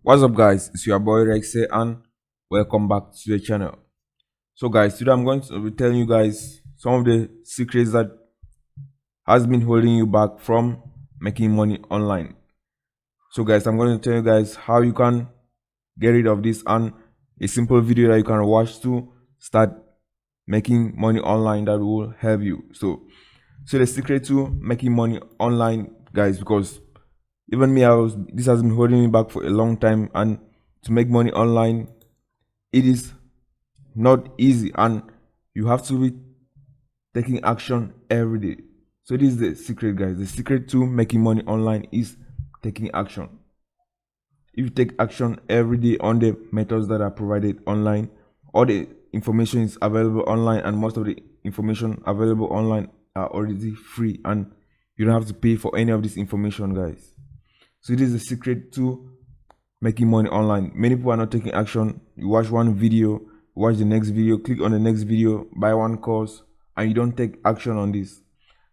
What's up guys, it's your boy Rex here and welcome back to the channel. So guys, today I'm going to be telling you guys some of the secrets that has been holding you back from making money online. So guys, I'm going to tell you guys how you can get rid of this and a simple video that you can watch to start making money online that will help you. So the secret to making money online, guys, because even me, this has been holding me back for a long time, and to make money online, it is not easy, and you have to be taking action every day. So this is the secret, guys. The secret to making money online is taking action. If you take action every day on the methods that are provided online, all the information is available online, and most of the information available online are already free, and you don't have to pay for any of this information, guys. So it is the secret to making money online. Many people are not taking action. You watch one video, watch the next video, click on the next video, buy one course, and you don't take action on this.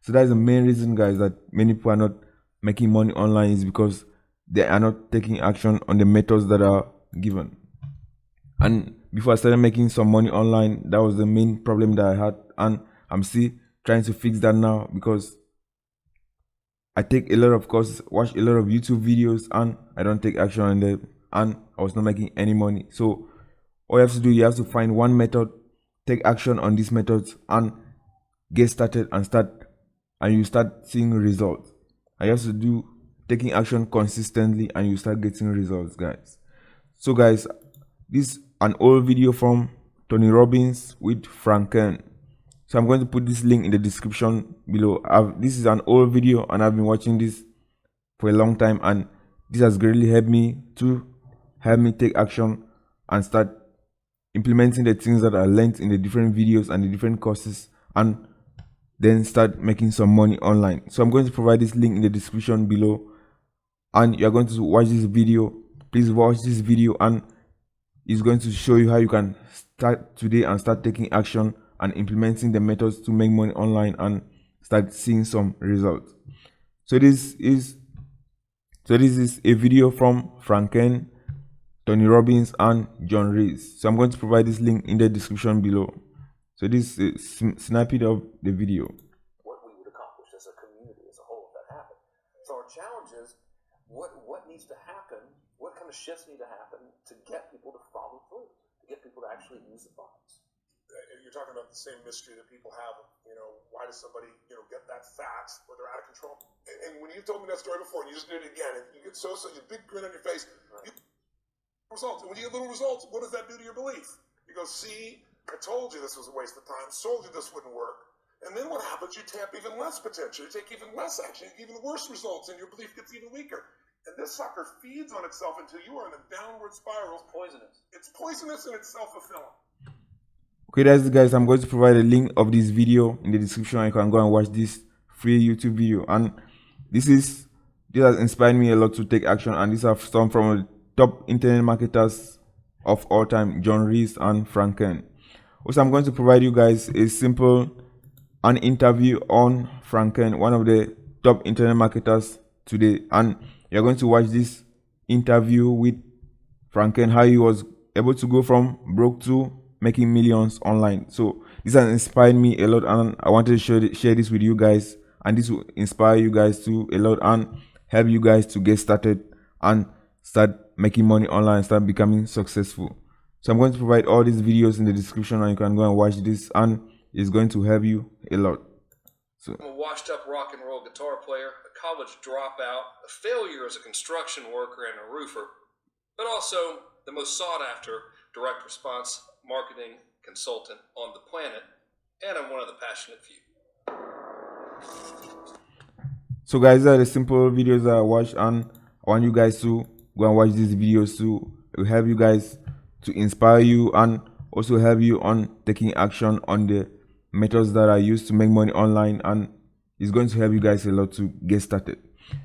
So that is the main reason, guys, that many people are not making money online, is because they are not taking action on the methods that are given. And before I started making some money online, that was the main problem that I had, and I'm still trying to fix that now, because I take a lot of courses, watch a lot of YouTube videos, and I don't take action on them, and I was not making any money. So all you have to do, you have to find one method, take action on these methods, and get started and you start seeing results. I have to do taking action consistently, and you start getting results, guys. So guys, this is an old video from Tony Robbins with Franken. So I'm going to put this link in the description below. This is an old video, and I've been watching this for a long time, and this has greatly helped me take action and start implementing the things that I learned in the different videos and the different courses, and then start making some money online. So I'm going to provide this link in the description below, and you're going to watch this video. Please watch this video, and it's going to show you how you can start today and start taking action and implementing the methods to make money online and start seeing some results. So this is a video from Franken, Tony Robbins, and John Rees. So I'm going to provide this link in the description below. So this is a snippet of the video. What we would accomplish as a community as a whole if that happened. So our challenge is what needs to happen, what kind of shifts need to happen to get people to follow through, to get people to actually use the funds. You're talking about the same mystery that people have, why does somebody, get that fat where they're out of control? And when you told me that story before, and you just did it again, and you get so you big grin on your face, right. Results. And when you get little results, what does that do to your belief? You go, see, I told you this was a waste of time, told you this wouldn't work. And then what happens? You tap even less potential, you take even less action, even worse results, and your belief gets even weaker. And this sucker feeds on itself until you are in a downward spiral. It's poisonous. It's poisonous and it's self-fulfilling. Okay, that's it, guys. I'm going to provide a link of this video in the description, and you can go and watch this free YouTube video. And this has inspired me a lot to take action, and these are some from the top internet marketers of all time, John Rees and Franken. Also, I'm going to provide you guys an interview on Franken, one of the top internet marketers today, and you're going to watch this interview with Franken, how he was able to go from broke to making millions online. So this has inspired me a lot, and I wanted to share this with you guys, and this will inspire you guys too a lot and help you guys to get started and start making money online, start becoming successful. So I'm going to provide all these videos in the description, and you can go and watch this, and it's going to help you a lot. So I'm a washed up rock and roll guitar player, a college dropout, a failure as a construction worker and a roofer, but also the most sought after direct response marketing consultant on the planet, and I'm one of the passionate few. So guys, these are the simple videos that I watched, and I want you guys to go and watch these videos too. It will help you guys to inspire you, and also help you on taking action on the methods that are used to make money online, and it's going to help you guys a lot to get started.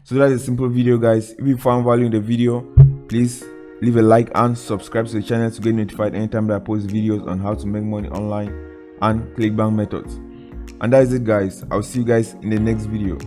So that's a simple video, guys. If you found value in the video, please leave a like and subscribe to the channel to get notified anytime that I post videos on how to make money online and clickbank methods. And that is it, guys. I'll see you guys in the next video.